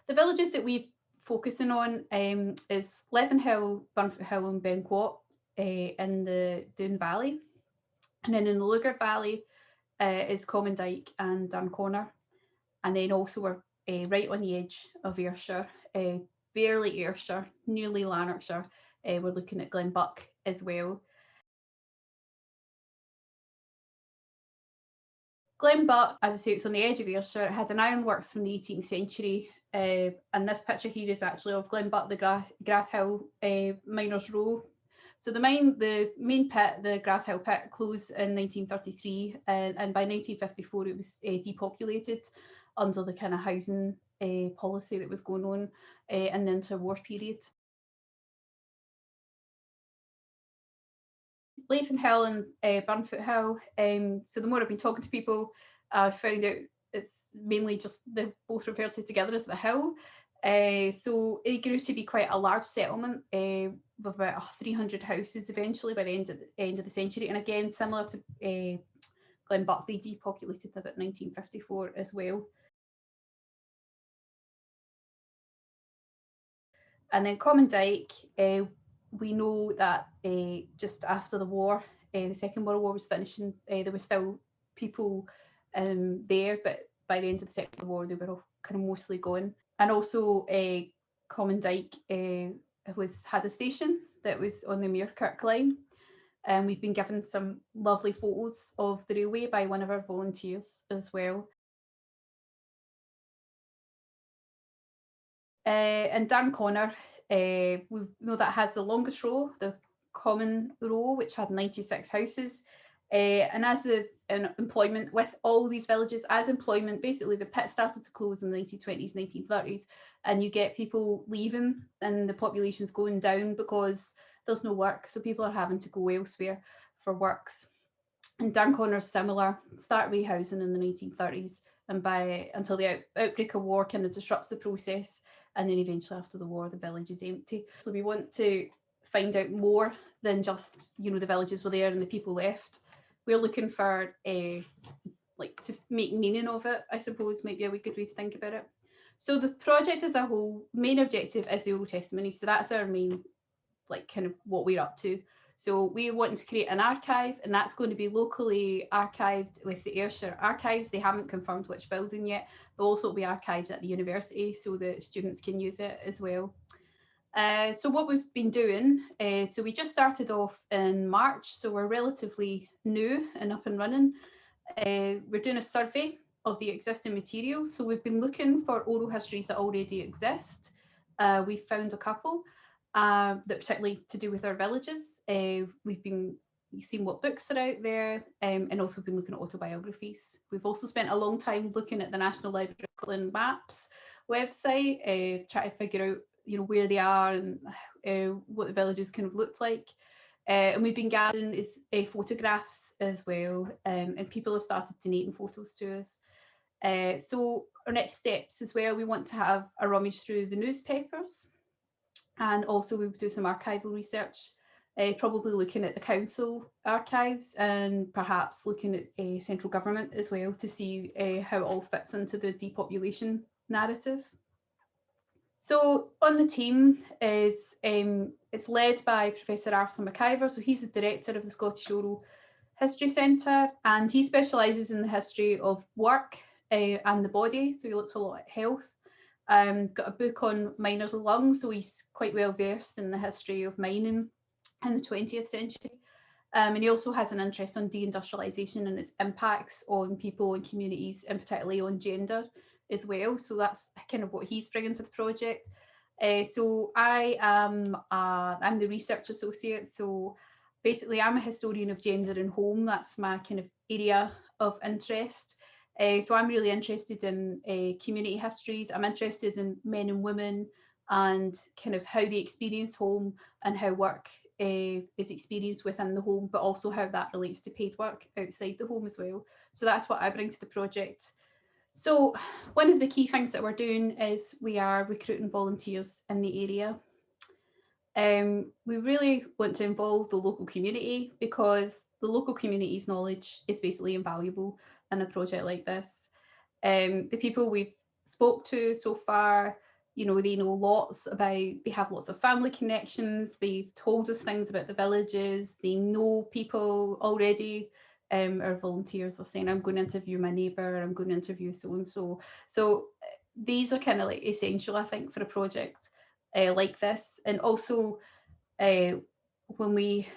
The villages that we're focusing on is Levenhill, Burnfoot Hill and Benquat in the Doon Valley. And then in the Lugar Valley is Common Dyke and Duncorner. And then also we're right on the edge of Ayrshire, barely Ayrshire, nearly Lanarkshire. We're looking at Glenbuck as well. Glenbuck, as I say, it's on the edge of Ayrshire. It had an ironworks from the 18th century. And this picture here is actually of Glenbuck, the Grass Hill Miners' Row. So the main pit, the Grass Hill pit, closed in 1933, and by 1954 it was depopulated under the kind of housing policy that was going on in the interwar period. Levenhill and Burnfoot Hill. So the more I've been talking to people, I've found out it's mainly just they're both referred to together as the hill. So it grew to be quite a large settlement with about 300 houses eventually by the end of the century. And again, similar to Glenbuck, they depopulated about 1954 as well. And then Common Dyke, we know that just after the war, the Second World War was finishing, there were still people there, but by the end of the Second World War, they were all kind of mostly gone. And also, Common Dyke had a station that was on the Muirkirk line. And we've been given some lovely photos of the railway by one of our volunteers as well. And Duncorner, we know that has the longest row, the common row, which had 96 houses. And as the employment with all these villages, as employment, basically the pit started to close in the 1920s, 1930s, and you get people leaving and the population's going down because there's no work. So people are having to go elsewhere for works. And Duncorner's similar, start rehousing in the 1930s, and until the outbreak of war kind of disrupts the process. And then eventually after the war, the village is empty. So we want to find out more than just, the villages were there and the people left. We're looking for to make meaning of it, I suppose, might be a good way to think about it. So the project as a whole, main objective is the oral testimonies. So that's our main, kind of what we're up to. So we're wanting to create an archive, and that's going to be locally archived with the Ayrshire Archives. They haven't confirmed which building yet. They'll also be archived at the university so that students can use it as well. So what we've been doing, so we just started off in March, so we're relatively new and up and running. We're doing a survey of the existing materials. So we've been looking for oral histories that already exist. We've found a couple that particularly to do with our villages. We've seen what books are out there and also been looking at autobiographies. We've also spent a long time looking at the National Library of Scotland Maps website, trying to figure out where they are and what the villages kind of looked like. And we've been gathering photographs as well, and people have started donating photos to us. So our next steps as well, we want to have a rummage through the newspapers, and also we will do some archival research, probably looking at the council archives and perhaps looking at central government as well to see how it all fits into the depopulation narrative. So on the team is it's led by Professor Arthur McIver. So he's the director of the Scottish Oral History Centre, and he specialises in the history of work and the body. So he looks a lot at health. Got a book on miners' lungs, so he's quite well versed in the history of mining in the 20th century. And he also has an interest on deindustrialisation and its impacts on people and communities, and particularly on gender as well. So that's kind of what he's bringing to the project. So I'm the research associate. So basically I'm a historian of gender and home. That's my kind of area of interest. So I'm really interested in community histories. I'm interested in men and women and kind of how they experience home and how work is experienced within the home, but also how that relates to paid work outside the home as well. So that's what I bring to the project. So one of the key things that we're doing is we are recruiting volunteers in the area. We really want to involve the local community because the local community's knowledge is basically invaluable in a project like this. The people we've spoke to so far you know, they know lots about, they have lots of family connections, they've told us things about the villages, they know people already. Our volunteers are saying, I'm going to interview my neighbour, I'm going to interview so-and-so. So these are kind of like essential, I think, for a project like this. And also when we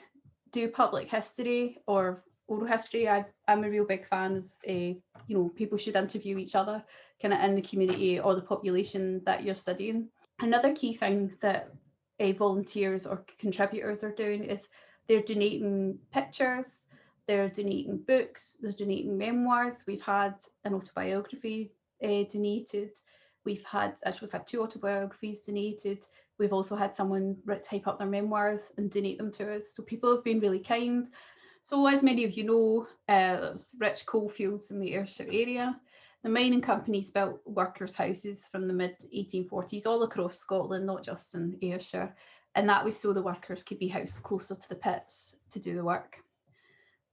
do public history or oral history, I'm a real big fan of, you know, people should interview each other kind of in the community or the population that you're studying. Another key thing that volunteers or contributors are doing is they're donating pictures, they're donating books, they're donating memoirs. We've had an autobiography donated. We've had 2 autobiographies donated. We've also had someone type up their memoirs and donate them to us. So people have been really kind. So as many of you know, there's rich coal fields in the Ayrshire area. The mining companies built workers' houses from the mid-1840s all across Scotland, not just in Ayrshire. And that was so the workers could be housed closer to the pits to do the work.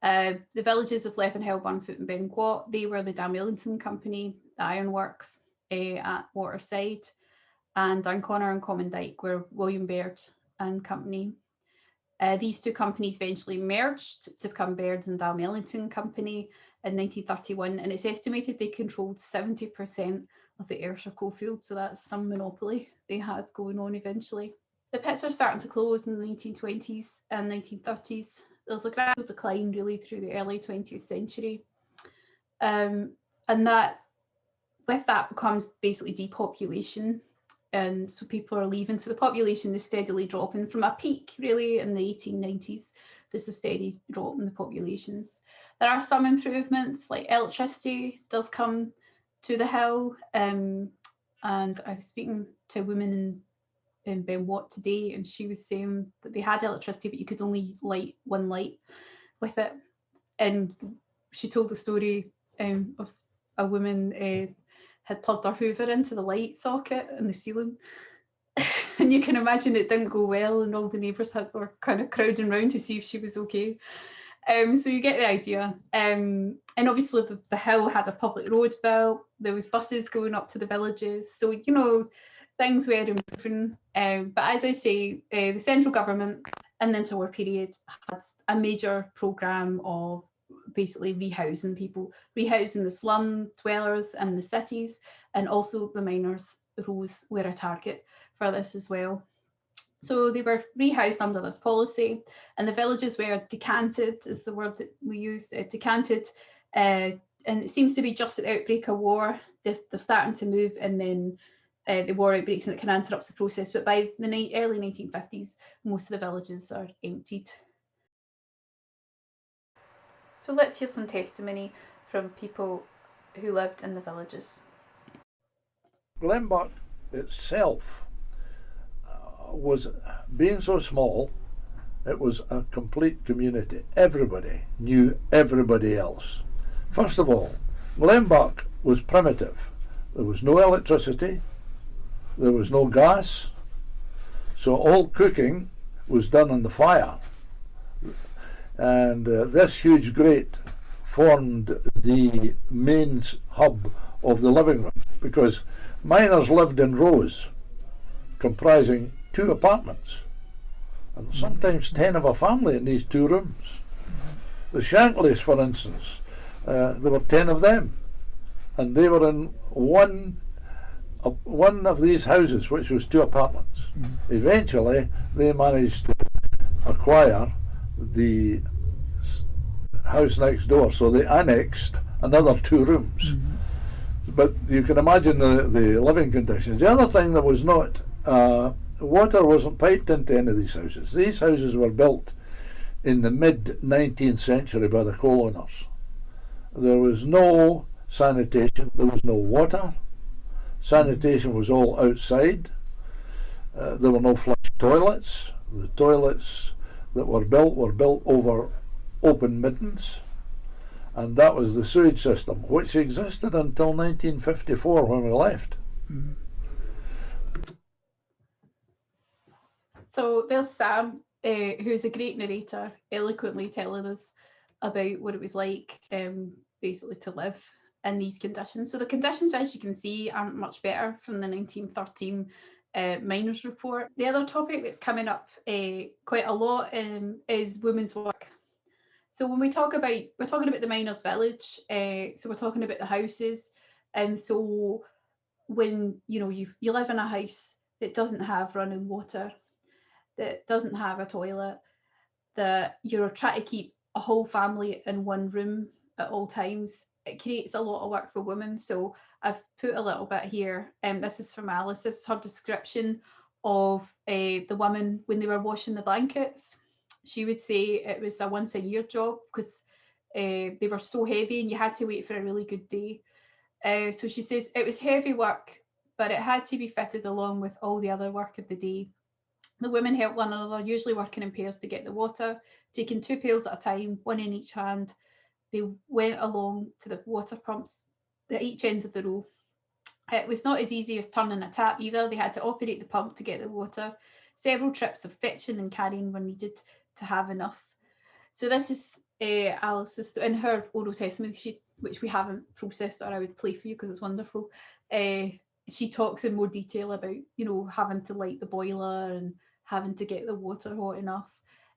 The villages of Levenhill, Burnfoot and Benquat, they were the Dalmellington Company, the ironworks at Waterside. And Dunconner and Common Dyke were William Baird and Company. These 2 companies eventually merged to become Baird's and Dalmellington Company in 1931, and it's estimated they controlled 70% of the Ayrshire coalfield, so that's some monopoly they had going on eventually. The pits are starting to close in the 1920s and 1930s. There's a gradual decline really through the early 20th century. And that, with that becomes basically depopulation. And so people are leaving. So the population is steadily dropping from a peak really in the 1890s. There's a steady drop in the populations. There are some improvements, like electricity does come to the hill. And I was speaking to a woman in Benquat today, and she was saying that they had electricity, but you could only light one light with it. And she told the story of a woman had plugged her Hoover into the light socket in the ceiling. And you can imagine it didn't go well, and all the neighbours were kind of crowding round to see if she was okay. So you get the idea. And obviously the hill had a public road built, there was buses going up to the villages. So, you know, things were improving. But as I say, the central government in the interwar period had a major programme of basically rehousing people, rehousing the slum dwellers in the cities, and also the miners' rows were a target for this as well. So they were rehoused under this policy, and the villages were decanted, is the word that we used, decanted, and it seems to be just at the outbreak of war, they're starting to move, and then the war outbreaks and it kind of interrupts the process. But by the early 1950s, most of the villages are emptied. So let's hear some testimony from people who lived in the villages. Glenbuck itself was, being so small, it was a complete community. Everybody knew everybody else. First of all, Glenbuck was primitive. There was no electricity, there was no gas, so all cooking was done on the fire. And this huge grate formed the main hub of the living room, because miners lived in rows comprising 2 apartments, and sometimes 10 of a family in these 2 rooms. The Shankleys, for instance, there were 10 of them, and they were in one of these houses, which was 2 apartments. Eventually they managed to acquire the house next door, so they annexed another 2 rooms. But you can imagine the living conditions. The other thing that was not, water wasn't piped into any of these houses. These houses were built in the mid-19th century by the coal owners. There was no sanitation, there was no water. Sanitation was all outside. There were no flush toilets. The toilets that were built over open middens, and that was the sewage system, which existed until 1954 when we left. So there's Sam, who's a great narrator, eloquently telling us about what it was like basically to live in these conditions. So the conditions, as you can see, aren't much better from the 1913 miners' report. The other topic that's coming up quite a lot is women's work. So when we're talking about the miners' village, so we're talking about the houses, and so when you live in a house that doesn't have running water, that doesn't have a toilet, that you're trying to keep a whole family in one room at all times, it creates a lot of work for women. So I've put a little bit here. This is from Alice. This is her description of the women when they were washing the blankets. She would say it was a once a year job because they were so heavy and you had to wait for a really good day. So she says it was heavy work, but it had to be fitted along with all the other work of the day. The women helped one another, usually working in pairs to get the water, taking 2 pails at a time, one in each hand. They went along to the water pumps at each end of the row. It was not as easy as turning a tap either. They had to operate the pump to get the water. Several trips of fetching and carrying were needed to have enough. So this is Alice's, in her oral testimony, which we haven't processed, or I would play for you because it's wonderful. She talks in more detail about, having to light the boiler and having to get the water hot enough.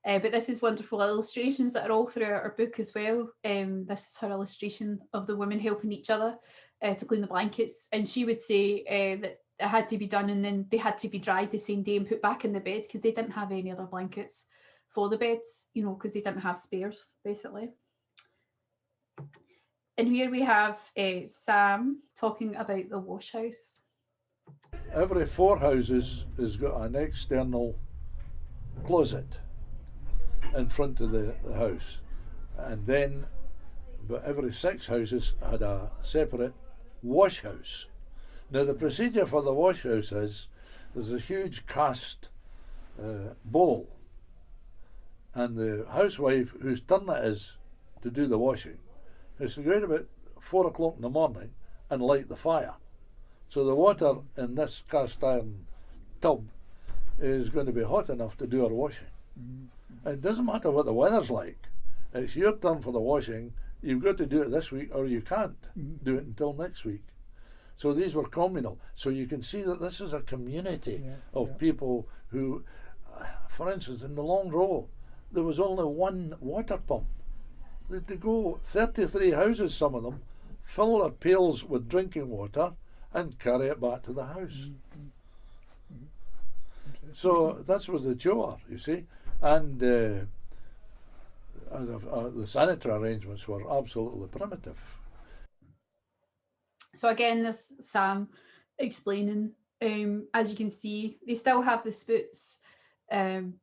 But this is wonderful illustrations that are all throughout our book as well. This is her illustration of the women helping each other to clean the blankets. And she would say that it had to be done and then they had to be dried the same day and put back in the bed because they didn't have any other blankets for the beds, because they didn't have spares, basically. And here we have Sam talking about the wash house. Every 4 houses has got an external closet in front of the house, and then but every 6 houses had a separate wash house. Now the procedure for the wash house is there's a huge cast bowl, and the housewife whose turn it is to do the washing is to go out about 4 o'clock in the morning and light the fire. So the water in this cast iron tub is going to be hot enough to do our washing. Mm-hmm. It doesn't matter what the weather's like. It's your turn for the washing. You've got to do it this week or you can't do it until next week. So these were communal. So you can see that this is a community of people who, for instance, in the long row, there was only one water pump. They go 33 houses, some of them, fill their pails with drinking water and carry it back to the house. So that was the chore, you see. And the sanitary arrangements were absolutely primitive. So again, this Sam explaining, as you can see, they still have the spoots, and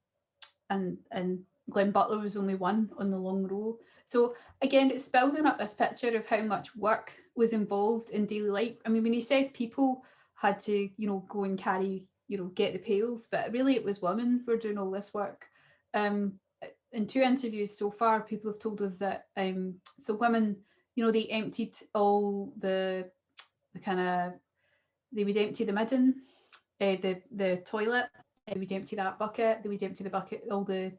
Glenn Butler was only one on the long row. So again, it's building up this picture of how much work was involved in daily life. I mean, when he says people had to, go and carry, get the pails, but really it was women who were doing all this work. In 2 interviews so far, people have told us that so women, they emptied all the kind of, they would empty the midden, the toilet, they would empty that bucket, they would empty the bucket,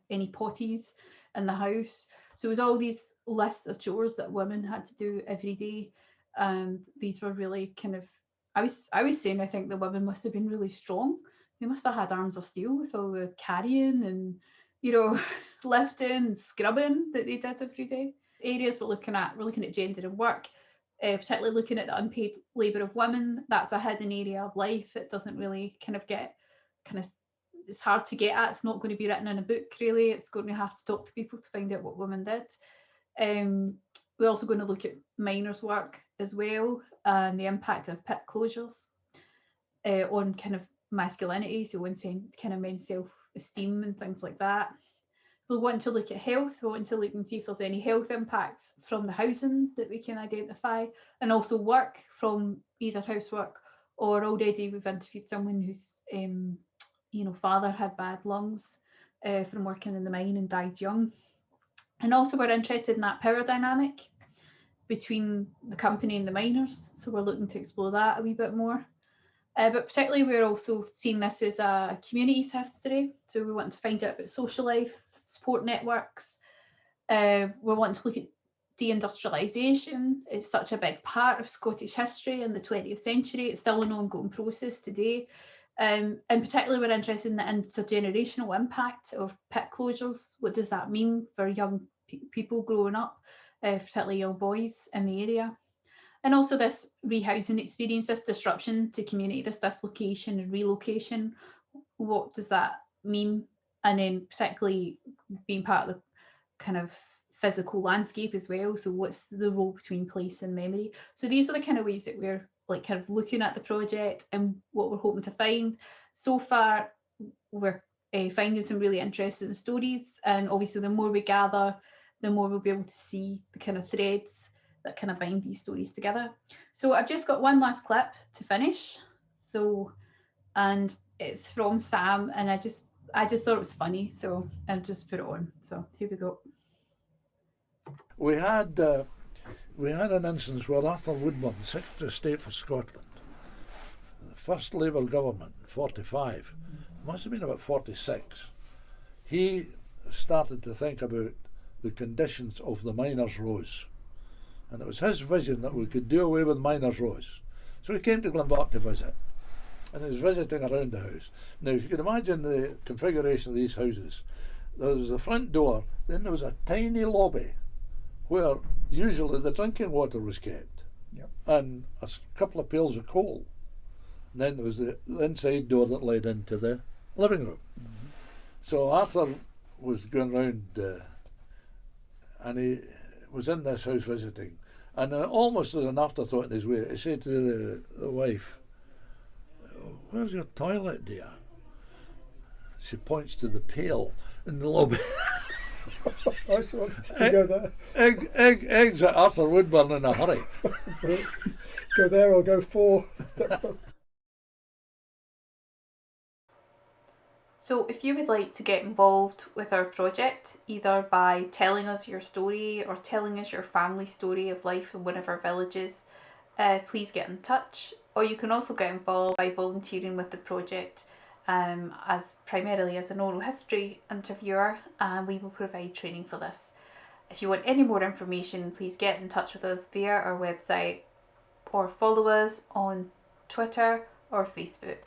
any potties in the house. So it was all these lists of chores that women had to do every day, and these were really kind of, I was saying, I think the women must have been really strong. They must have had arms of steel with all the carrying and lifting and scrubbing that they did every day. Areas we're looking at gender and work, particularly looking at the unpaid labour of women. That's a hidden area of life that doesn't really it's hard to get at. It's not going to be written in a book, really. It's going to have to talk to people to find out what women did. We're also going to look at miners' work as well, and the impact of pit closures on kind of masculinity, so on kind of men's self-esteem and things like that. We'll want to look at health. We'll want to look and see if there's any health impacts from the housing that we can identify, and also work from either housework or already we've interviewed someone whose father had bad lungs from working in the mine and died young. And also we're interested in that power dynamic between the company and the miners, so we're looking to explore that a wee bit more. But particularly we're also seeing this as a communities history, so we want to find out about social life, support networks. We're wanting to look at deindustrialisation is such a big part of Scottish history in the 20th century. It's still an ongoing process today. In particular, we're interested in the intergenerational impact of pit closures. What does that mean for young people growing up, particularly young boys in the area? And also this rehousing experience, this disruption to community, this dislocation and relocation. What does that mean? And then particularly being part of the kind of physical landscape as well. So what's the role between place and memory? So these are the kind of ways that we're like kind of looking at the project and what we're hoping to find. So far, we're finding some really interesting stories, and obviously the more we gather, the more we'll be able to see the kind of threads that kind of bind these stories together. So I've just got one last clip to finish. So, and it's from Sam, and I just thought it was funny, so I've just put it on. So here we go. We had an instance where Arthur Woodburn, Secretary of State for Scotland, the first Labour government, 45, must have been about 46, he started to think about the conditions of the miners' rows. And it was his vision that we could do away with miners' rows. So he came to Glenbock to visit. And he was visiting around the house. Now, if you can imagine the configuration of these houses, there was the front door, then there was a tiny lobby where usually the drinking water was kept, yep, and a couple of pails of coal. And then there was the inside door that led into the living room. Mm-hmm. So Arthur was going round and he was in this house visiting, and almost as an afterthought in his way, he said to the wife, "Where's your toilet, dear?" She points to the pail in the lobby. Nice one. Go there. Eggs at Arthur Woodburn in a hurry. Go there or go 4 steps. So if you would like to get involved with our project, either by telling us your story or telling us your family story of life in one of our villages, please get in touch. Or you can also get involved by volunteering with the project as primarily as an oral history interviewer, and we will provide training for this. If you want any more information, please get in touch with us via our website or follow us on Twitter or Facebook.